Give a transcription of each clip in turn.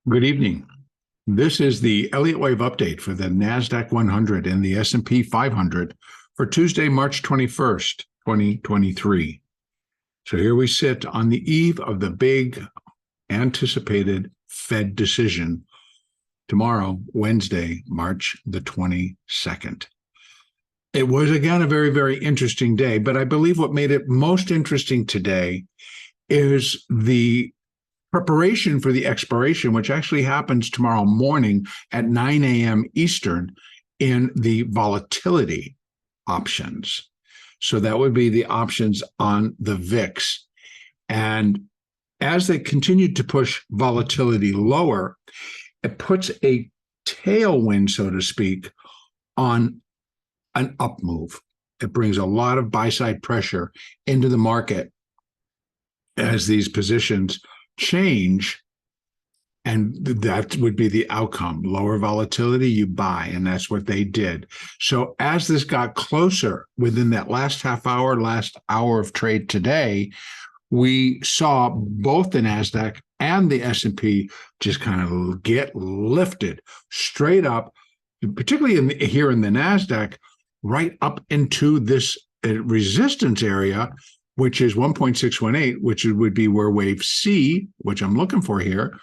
Good evening. This is the Elliott Wave update for the NASDAQ 100 and the S&P 500 for Tuesday, March 21st, 2023. So here we sit on the eve of the big anticipated Fed decision tomorrow, Wednesday, March the 22nd. It was, again, a very, very interesting day, but I believe what made it most interesting today is the preparation for the expiration, which actually happens tomorrow morning at 9 a.m. Eastern in the volatility options. So that would be the options on the VIX. And as they continued to push volatility lower, it puts a tailwind, so to speak, on an up move. It brings a lot of buy-side pressure into the market as these positions change, and that would be the outcome. Lower volatility, you buy, and that's what they did. So as this got closer within that last hour of trade today, we saw both the NASDAQ and the S&P just kind of get lifted straight up, particularly here in the NASDAQ, right up into this resistance area, which is 1.618, which would be where wave C, which I'm looking for here,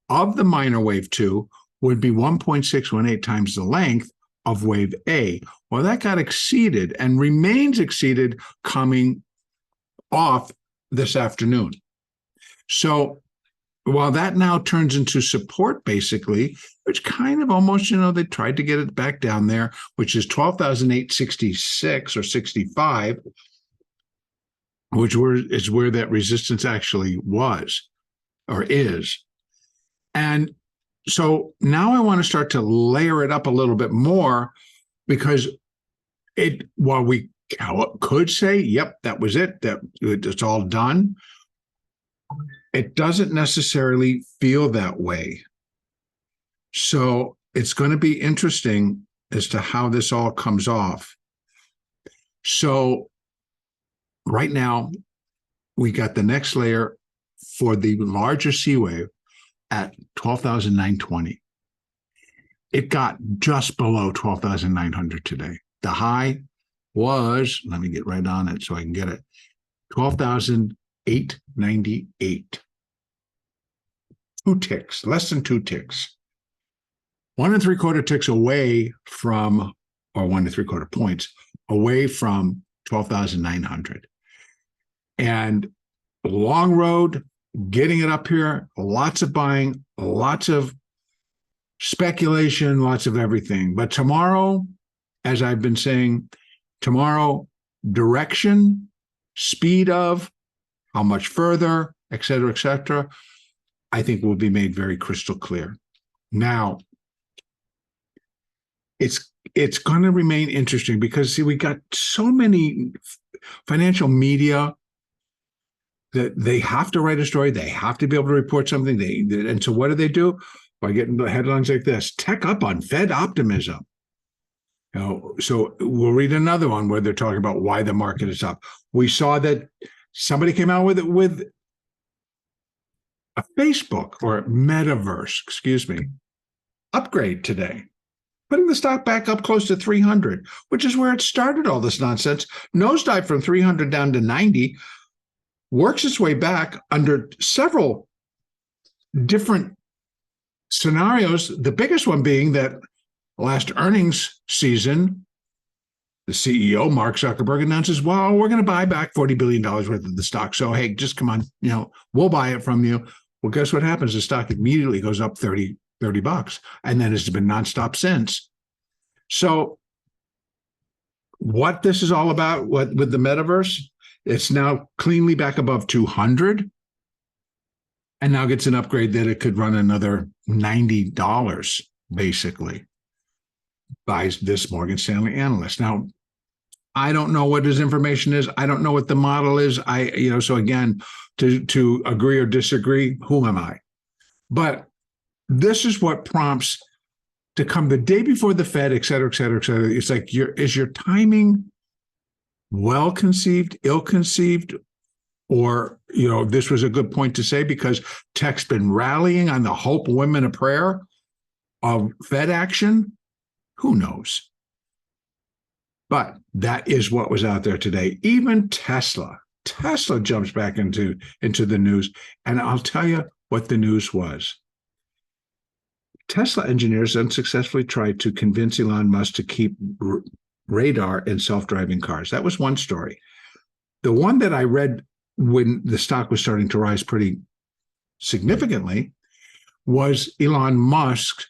of the minor wave 2, would be 1.618 times the length of wave A. Well, that got exceeded and remains exceeded coming off this afternoon. So while that now turns into support, basically, which kind of almost, they tried to get it back down there, which is 12,866 or 65, which is where that resistance actually was or is. And so now I want to start to layer it up a little bit more, because while we could say, yep, that was it, that it's all done, it doesn't necessarily feel that way. So it's going to be interesting as to how this all comes off. So right now, we got the next layer for the larger C wave at 12,920. It got just below 12,900 today. The high was, let me get right on it so I can get it, 12,898. 2 ticks, less than 2 ticks. 1 3/4 ticks away from, or 1 3/4 points away from 12,900. And long road, getting it up here, lots of buying, lots of speculation, lots of everything. But tomorrow, as I've been saying, tomorrow, direction, speed of, how much further, et cetera, I think will be made very crystal clear. Now, it's going to remain interesting because, see, we got so many financial media that they have to write a story, they have to be able to report something. And so what do? By getting the headlines like this: tech up on Fed optimism. So we'll read another one where they're talking about why the market is up. We saw that somebody came out with a Facebook or metaverse, upgrade today, putting the stock back up close to 300, which is where it started, all this nonsense. Nosedive from 300 down to 90, works its way back under several different scenarios, the biggest one being that last earnings season, the CEO, Mark Zuckerberg, announces, well, we're going to buy back $40 billion worth of the stock. So, hey, just come on, we'll buy it from you. Well, guess what happens? The stock immediately goes up 30 bucks, and then it's been nonstop since. So what this is all about, with the metaverse, it's now cleanly back above 200, and now gets an upgrade that it could run another $90, basically, by this Morgan Stanley analyst. Now, I don't know what his information is. I don't know what the model is. So again, to agree or disagree, who am I? But this is what prompts to come the day before the Fed, et cetera. It's like, is your timing well conceived, ill conceived? Or, this was a good point to say because tech's been rallying on the hope, women, a prayer of Fed action. Who knows? But that is what was out there today. Even Tesla jumps back into the news. And I'll tell you what the news was. Tesla engineers unsuccessfully tried to convince Elon Musk to keep radar in self-driving cars. That was one story. The one that I read when the stock was starting to rise pretty significantly was Elon Musk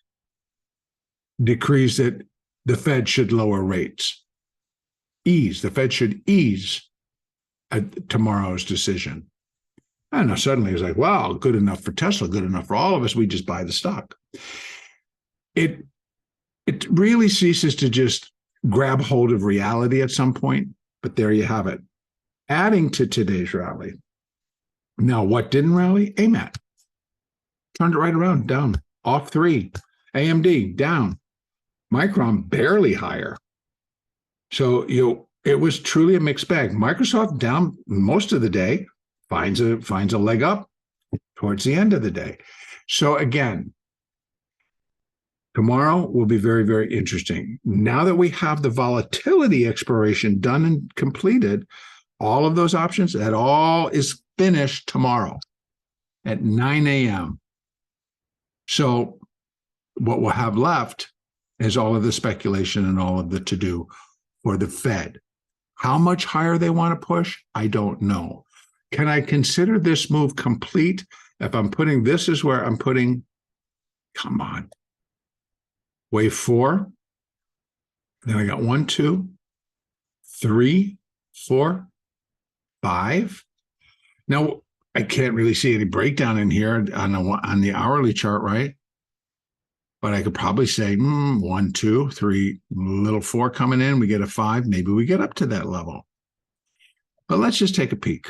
decrees that the Fed should lower rates. The Fed should ease at tomorrow's decision. And now suddenly it's like, wow, good enough for Tesla, good enough for all of us. We just buy the stock. It really ceases to just grab hold of reality at some point, but there you have it. Adding to today's rally. Now, what didn't rally? AMAT. Turned it right around, down, off 3. AMD, down. Micron, barely higher. So, it was truly a mixed bag. Microsoft down most of the day, finds a leg up towards the end of the day. So again, tomorrow will be very, very interesting. Now that we have the volatility expiration done and completed, all of those options, that all is finished tomorrow at 9 a.m. So what we'll have left is all of the speculation and all of the to-do for the Fed. How much higher they want to push, I don't know. Can I consider this move complete if I'm putting this is where I'm putting, come on, wave 4. Then I got 1, 2, 3, 4, 5. Now, I can't really see any breakdown in here on the hourly chart, right? But I could probably say 1, 2, 3, little 4 coming in. We get a 5. Maybe we get up to that level. But let's just take a peek.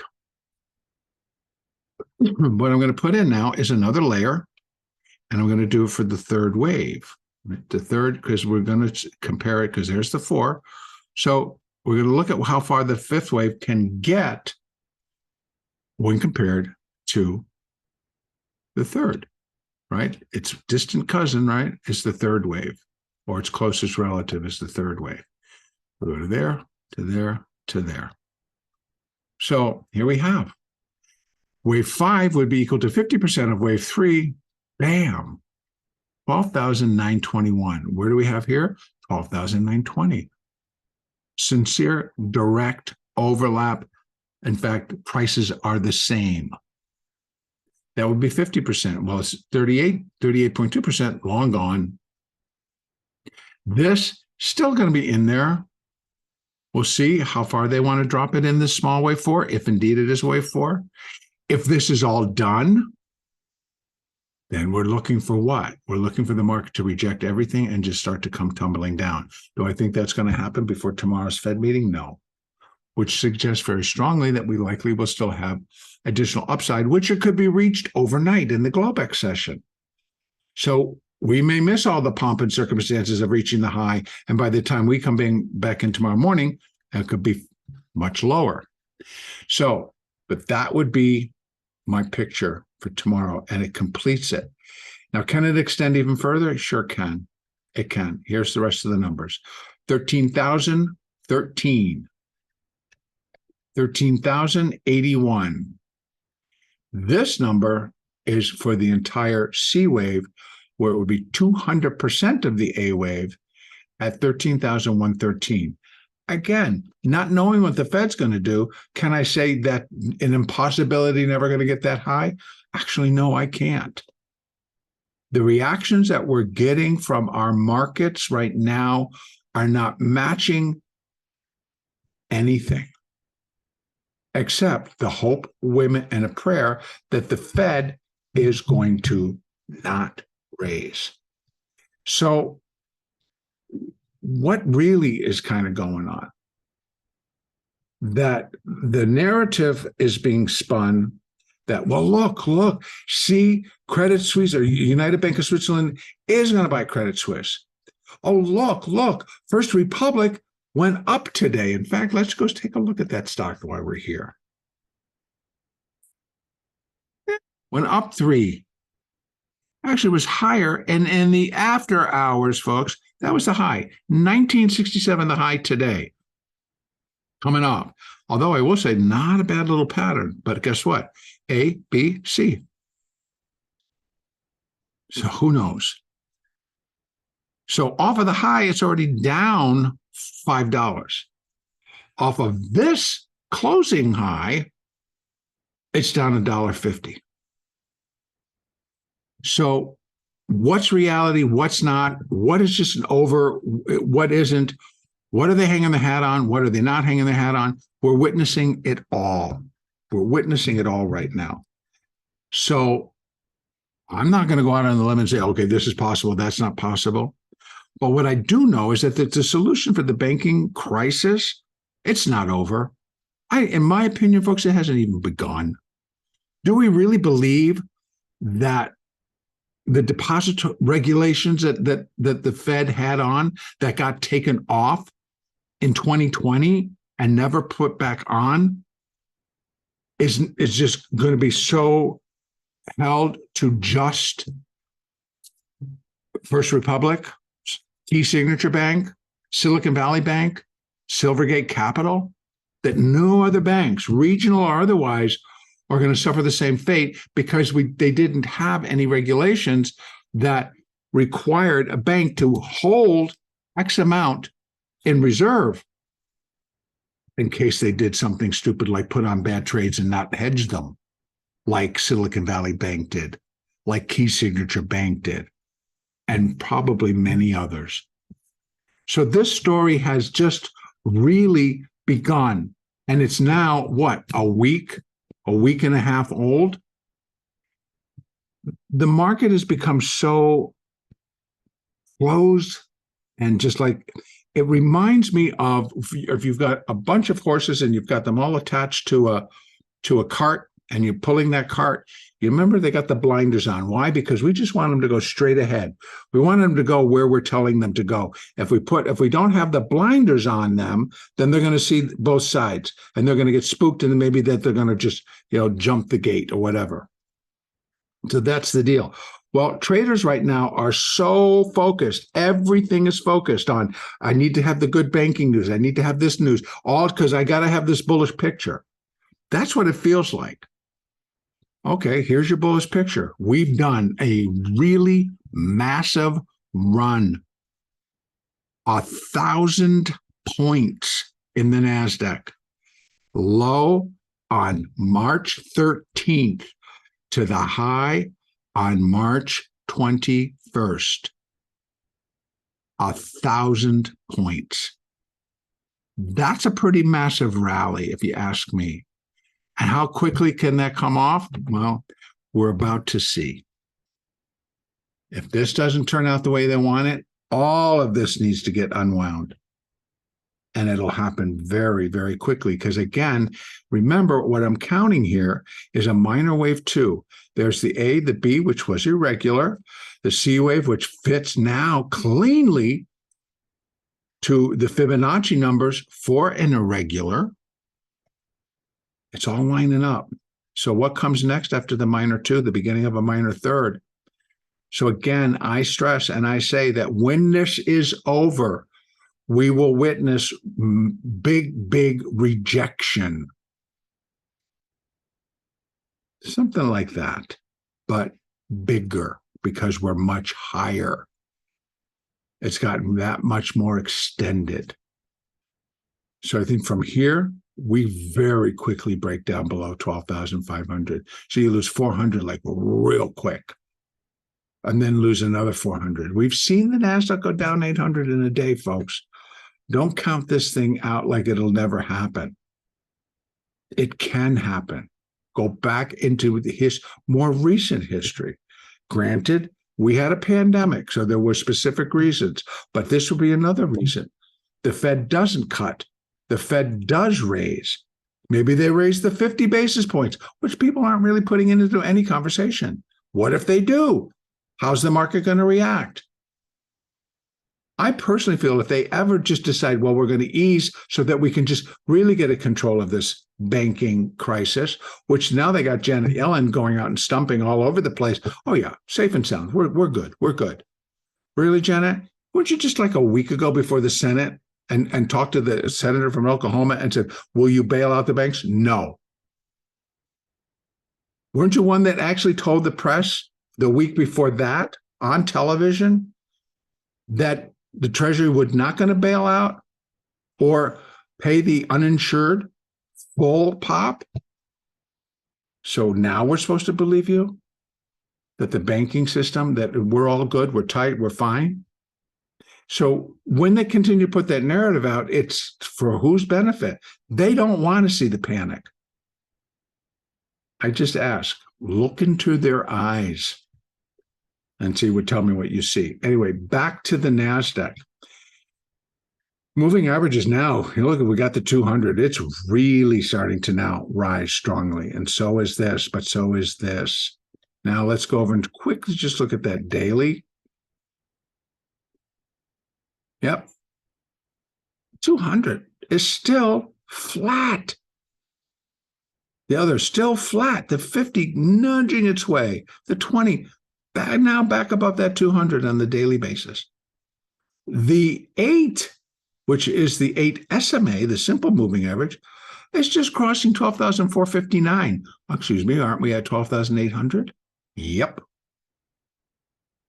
What I'm going to put in now is another layer, and I'm going to do it for the third wave. The third, because we're going to compare it, because there's the 4. So we're going to look at how far the 5th wave can get when compared to the 3rd, right? Its distant cousin, right, is the 3rd wave, or its closest relative is the 3rd wave. We'll go to there, to there, to there. So here we have. Wave 5 would be equal to 50% of wave 3. Bam. 12,921. Where do we have here? 12,920. Sincere, direct overlap. In fact, prices are the same. That would be 50%. Well, it's 38.2%, long gone. This still going to be in there. We'll see how far they want to drop it in this small wave 4, if indeed it is wave 4. If this is all done, then we're looking for what? We're looking for the market to reject everything and just start to come tumbling down. Do I think that's going to happen before tomorrow's Fed meeting? No. Which suggests very strongly that we likely will still have additional upside, which it could be reached overnight in the Globex session. So we may miss all the pomp and circumstances of reaching the high, and by the time we come back in tomorrow morning, it could be much lower. So, but that would be my picture for tomorrow, and it completes it. Now, can it extend even further? It sure can. It can. Here's the rest of the numbers. 13,013. 13,081. This number is for the entire C wave, where it would be 200% of the A wave at 13,113. Again, not knowing what the Fed's going to do, can I say that an impossibility, never going to get that high? Actually, no, I can't. The reactions that we're getting from our markets right now are not matching anything except the hope, women, and a prayer that the Fed is going to not raise. So what really is kind of going on? That the narrative is being spun that, well, look, see, Credit Suisse or United Bank of Switzerland is going to buy Credit Suisse. Oh, look, First Republic went up today. In fact, let's go take a look at that stock while we're here. went up 3. Actually, it was higher. And in the after hours, folks, that was the high. 1967, the high today. Coming up. Although I will say, not a bad little pattern. But guess what? A, B, C. So who knows? So off of the high, it's already down $5. Off of this closing high, it's down $1.50. So what's reality? What's not? What is just an over? What isn't? What are they hanging the hat on? What are they not hanging the hat on? We're witnessing it all. We're witnessing it all right now. So I'm not going to go out on the limb and say, okay, this is possible, that's not possible. But what I do know is that the solution for the banking crisis, it's not over. In my opinion, folks, it hasn't even begun. Do we really believe that the deposit regulations that the Fed had on that got taken off in 2020 and never put back on is just going to be so held to just First Republic, Key Signature Bank, Silicon Valley Bank, Silvergate Capital, that no other banks, regional or otherwise, are going to suffer the same fate because they didn't have any regulations that required a bank to hold X amount in reserve in case they did something stupid like put on bad trades and not hedge them, like Silicon Valley Bank did, like Key Signature Bank did, and probably many others. So this story has just really begun, and it's now, what, a week and a half old? The market has become so closed, and just like, it reminds me of if you've got a bunch of horses and you've got them all attached to a cart, and you're pulling that cart. You remember they got the blinders on. Why? Because we just want them to go straight ahead. We want them to go where we're telling them to go. If we don't have the blinders on them, then they're going to see both sides, and they're going to get spooked, and maybe that they're going to just, jump the gate or whatever. So that's the deal. Well, traders right now are so focused. Everything is focused on, I need to have the good banking news. I need to have this news, all because I got to have this bullish picture. That's what it feels like. Okay, here's your bullish picture. We've done a really massive run, 1,000 points in the NASDAQ, low on March 13th to the high on March 21st. 1,000 points. That's a pretty massive rally, if you ask me. And how quickly can that come off? Well, we're about to see. If this doesn't turn out the way they want it, all of this needs to get unwound. And it'll happen very, very quickly. Because again, remember what I'm counting here is a minor wave 2. There's the A, the B, which was irregular, the C wave, which fits now cleanly to the Fibonacci numbers for an irregular. It's all lining up. So what comes next after the minor 2, the beginning of a minor 3rd? So again, I stress and I say that when this is over, we will witness big, big rejection. Something like that, but bigger because we're much higher. It's gotten that much more extended. So I think from here, we very quickly break down below 12,500. So you lose 400 like real quick, and then lose another 400. We've seen the NASDAQ go down 800 in a day, folks. Don't count this thing out like it'll never happen. It can happen. Go back into his more recent history. Granted, we had a pandemic, so there were specific reasons, but this will be another reason. The Fed doesn't cut. The Fed does raise. Maybe they raise the 50 basis points, which people aren't really putting into any conversation. What if they do? How's the market going to react? I personally feel if they ever just decide, well, we're going to ease so that we can just really get a control of this banking crisis, which now they got Janet Yellen going out and stumping all over the place. Oh, yeah, safe and sound. We're good. We're good. Really, Janet? Weren't you just like a week ago before the Senate and talked to the senator from Oklahoma and said, will you bail out the banks? No. Weren't you one that actually told the press the week before that on television that the Treasury would not going to bail out or pay the uninsured full pop? So now we're supposed to believe you that the banking system, that we're all good, we're tight, we're fine. So when they continue to put that narrative out, it's for whose benefit? They don't want to see the panic. I just ask, look into their eyes and tell me what you see. Anyway, back to the NASDAQ. Moving averages now, look, we got the 200. It's really starting to now rise strongly. And so is this, but so is this. Now let's go over and quickly just look at that daily. Yep. 200 is still flat. The other still flat. The 50 nudging its way. The 20 now back above that 200 on the daily basis. The 8, which is the 8 SMA, the simple moving average, is just crossing 12,459. Excuse me, aren't we at 12,800? Yep.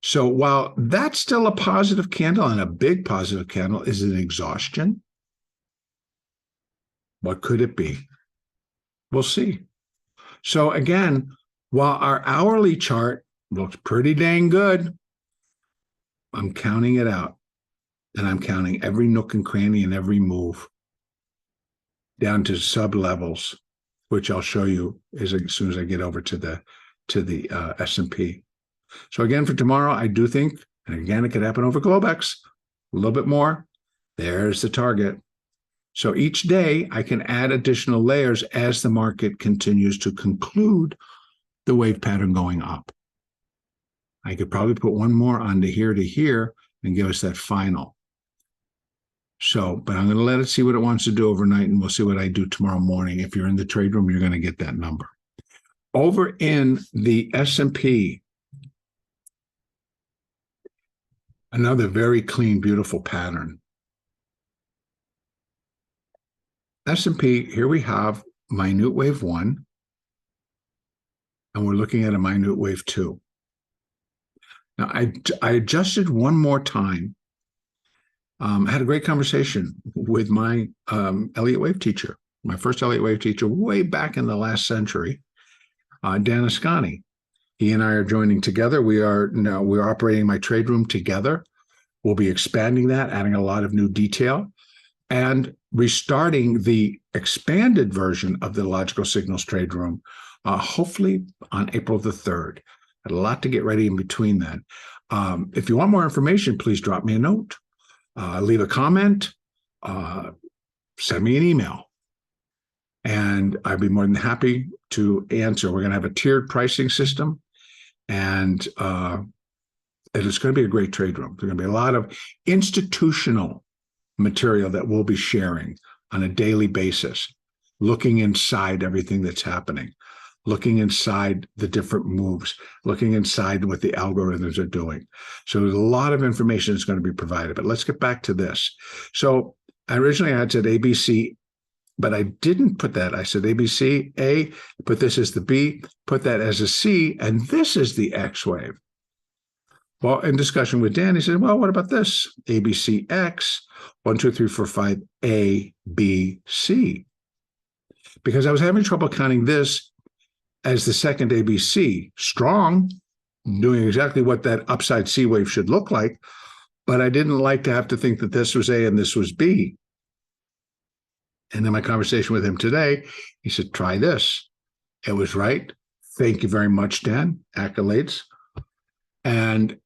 So while that's still a positive candle and a big positive candle, is it exhaustion? What could it be? We'll see. So again, while our hourly chart looks pretty dang good, I'm counting it out. And I'm counting every nook and cranny and every move down to sub levels, which I'll show you as soon as I get over to the S&P. So again, for tomorrow, I do think, and again, it could happen over Globex, a little bit more. There's the target. So each day, I can add additional layers as the market continues to conclude the wave pattern going up. I could probably put one more onto here to here and give us that final. So, but I'm going to let it see what it wants to do overnight, and we'll see what I do tomorrow morning. If you're in the trade room, you're going to get that number. Over in the S&P, another very clean, beautiful pattern. S&P, here we have minute wave 1, and we're looking at a minute wave 2. Now, I adjusted one more time. I had a great conversation with my Elliott wave teacher, my first Elliott wave teacher way back in the last century, Dan Ascani. He and I are joining together. We're operating my trade room together. We'll be expanding that, adding a lot of new detail, and restarting the expanded version of the Logical Signals trade room, hopefully on April the 3rd. Had a lot to get ready in between then. If you want more information, please drop me a note, leave a comment, send me an email, and I'd be more than happy to answer. We're going to have a tiered pricing system, and it's going to be a great trade room. There's going to be a lot of institutional material that we'll be sharing on a daily basis, looking inside everything that's happening, looking inside the different moves, looking inside what the algorithms are doing. So there's a lot of information that's going to be provided, but let's get back to this. So originally I had said ABC, but I didn't put that. I said ABC, A, put this as the B, put that as a C, and this is the X wave. Well, in discussion with Dan, he said, well, what about this? ABCX, 1, 2, 3, 4, 5, A, B, C. Because I was having trouble counting this as the second ABC, strong, doing exactly what that upside C wave should look like, but I didn't like to have to think that this was A and this was B. And then my conversation with him today, he said, try this. It was right. Thank you very much, Dan. Accolades. And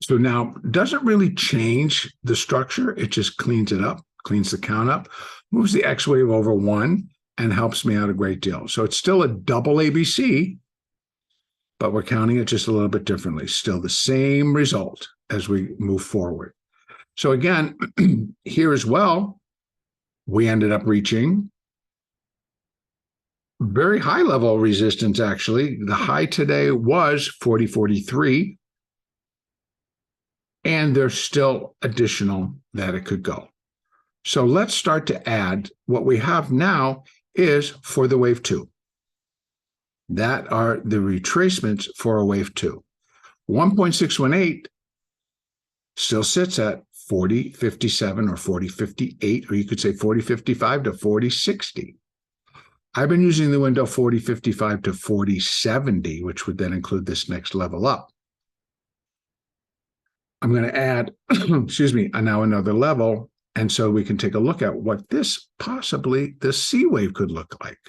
so now doesn't really change the structure. It just cleans it up, cleans the count up, moves the X wave over 1, and helps me out a great deal. So it's still a double ABC, but we're counting it just a little bit differently. Still the same result as we move forward. So again, here as well, we ended up reaching very high level resistance, actually. The high today was 40.43, and there's still additional that it could go. So let's start to add. What we have now is for the wave 2. That are the retracements for a wave 2. 1.618 still sits at 40.57 or 40.58, or you could say 40.55 to 40.60. I've been using the window 40.55 to 40.70, which would then include this next level up. I'm going to add, excuse me, now another level, and so we can take a look at what this C wave could look like.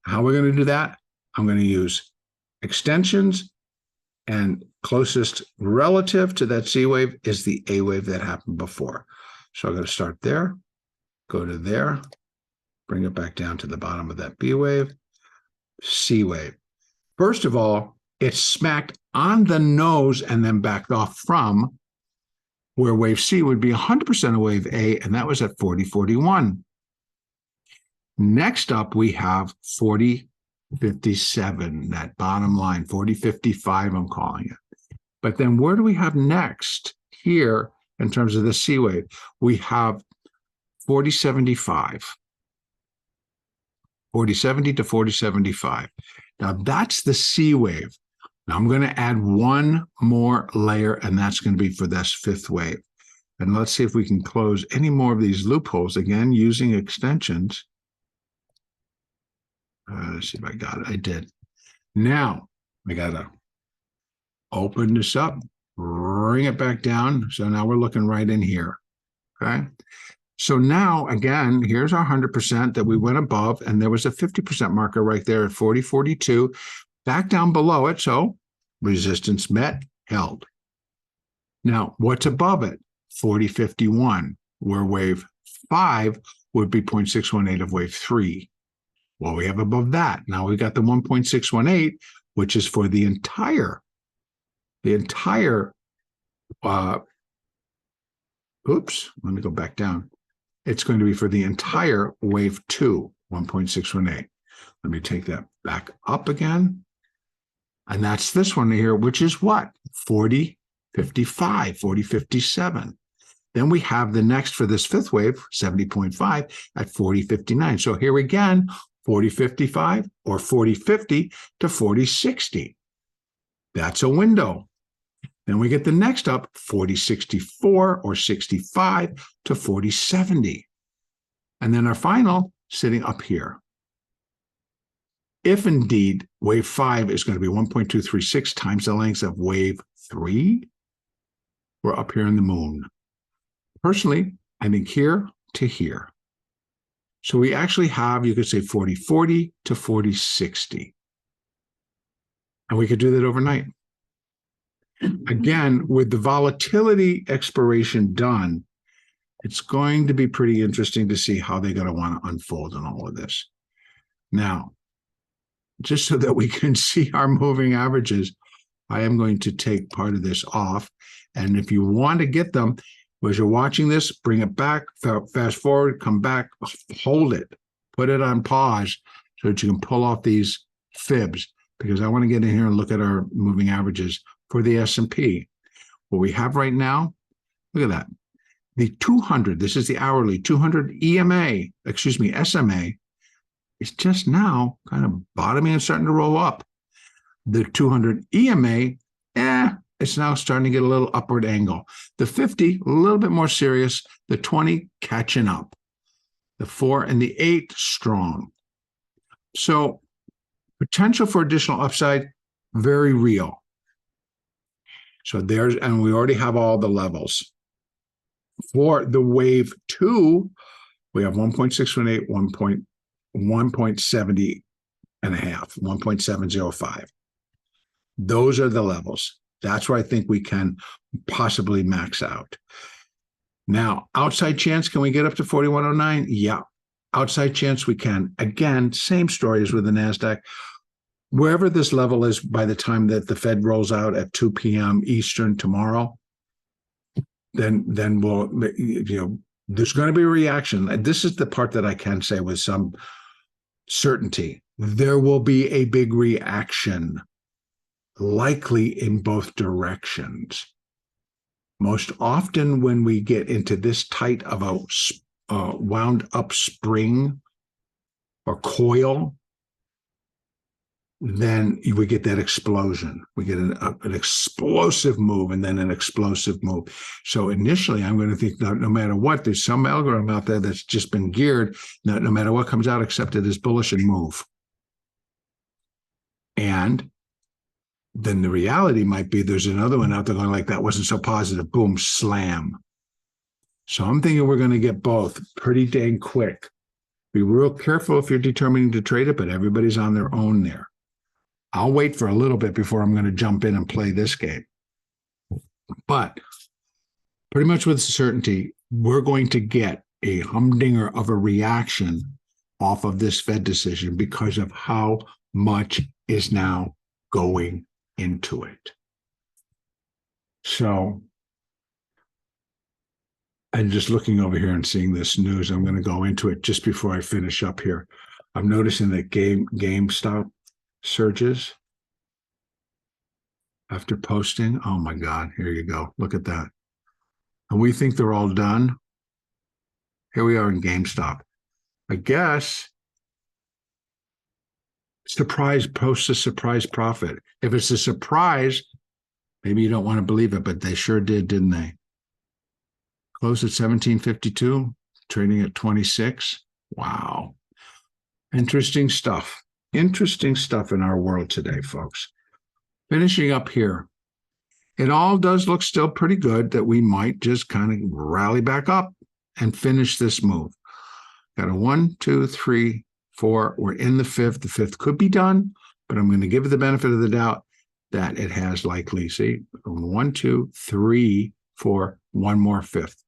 How we're going to do that? I'm going to use extensions, and closest relative to that C wave is the A wave that happened before. So I'm going to start there, go to there, bring it back down to the bottom of that B wave, C wave. First of all, it smacked on the nose and then backed off from where wave C would be 100% of wave A, and that was at 40.41. Next up, we have 40.57, that bottom line, 40.55, I'm calling it. But then where do we have next here in terms of the C wave? We have 40.75. 40.70 to 40.75. Now that's the C wave. Now I'm going to add one more layer, and that's going to be for this fifth wave. And let's see if we can close any more of these loopholes, again, using extensions. Let's see if I got it. I did. Now I got to open this up, bring it back down. So now we're looking right in here. Okay. So now, again, here's our 100% that we went above, and there was a 50% marker right there at 40.42, back down below it. So resistance met, held. Now, what's above it? 40.51, where wave 5 would be 0.618 of wave 3. Well, we have above that. Now we got the 1.618, which is for the entire, oops, let me go back down. It's going to be for the entire wave 2, 1.618. Let me take that back up again. And that's this one here, which is what? 40.55, 40.57. Then we have the next for this fifth wave, 70.5 at 40.59. So here again, 40.55 or 40.50 to 40.60. That's a window. Then we get the next up, 40.64 or 65 to 40.70. And then our final sitting up here. If indeed wave 5 is going to be 1.236 times the length of wave 3, we're up here in the moon. Personally, I think here to here. So we actually have, you could say 40.40 to 40.60. And we could do that overnight. Again, with the volatility expiration done, it's going to be pretty interesting to see how they're going to want to unfold in all of this. Now, just so that we can see our moving averages, I am going to take part of this off. And if you want to get them, as you're watching this, bring it back, fast forward, come back, hold it, put it on pause so that you can pull off these fibs, because I want to get in here and look at our moving averages for the S&P. What we have right now, look at that. The 200, this is the hourly, 200 SMA, is just now kind of bottoming and starting to roll up. The 200 EMA, it's now starting to get a little upward angle. The 50, a little bit more serious. The 20, catching up. The 4 and the 8, strong. So potential for additional upside, very real. So there's, and we already have all the levels. For the wave 2, we have 1.618, 1.70 and a half, 1.705. Those are the levels. That's where I think we can possibly max out. Now, outside chance, can we get up to 4109? Yeah. Outside chance we can. Again, same story as with the NASDAQ. Wherever this level is by the time that the Fed rolls out at 2 p.m. Eastern tomorrow, then we'll, there's going to be a reaction. And this is the part that I can say with some certainty. There will be a big reaction, likely in both directions. Most often when we get into this tight of a wound up spring or coil, then we get that explosion. We get an explosive move and then an explosive move. So initially, I'm going to think no matter what, there's some algorithm out there that's just been geared, no matter what comes out, accept it as bullish and move. And then the reality might be there's another one out there going like, that wasn't so positive, boom, slam. So I'm thinking we're going to get both pretty dang quick. Be real careful if you're determining to trade it, but everybody's on their own there. I'll wait for a little bit before I'm going to jump in and play this game. But pretty much with certainty, we're going to get a humdinger of a reaction off of this Fed decision because of how much is now going into it. So I'm just looking over here and seeing this news. I'm going to go into it just before I finish up here. I'm noticing that GameStop surges after posting. Oh my God, here you go. Look at that. And we think they're all done. Here we are in GameStop. I guess post a surprise profit. If it's a surprise, maybe you don't want to believe it, but they sure did, didn't they? Closed at 1752, trading at 26. Wow. Interesting stuff. Interesting stuff in our world today, folks. Finishing up here. It all does look still pretty good that we might just kind of rally back up and finish this move. Got a 1, 2, 3, 4. We're in the fifth. The fifth could be done, but I'm going to give it the benefit of the doubt that it has likely. See, 1, 2, 3, 4, one more fifth.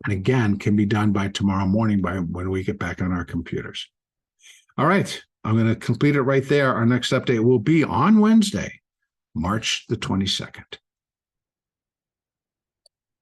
And again, can be done by tomorrow morning by when we get back on our computers. All right. I'm going to complete it right there. Our next update will be on Wednesday, March the 22nd.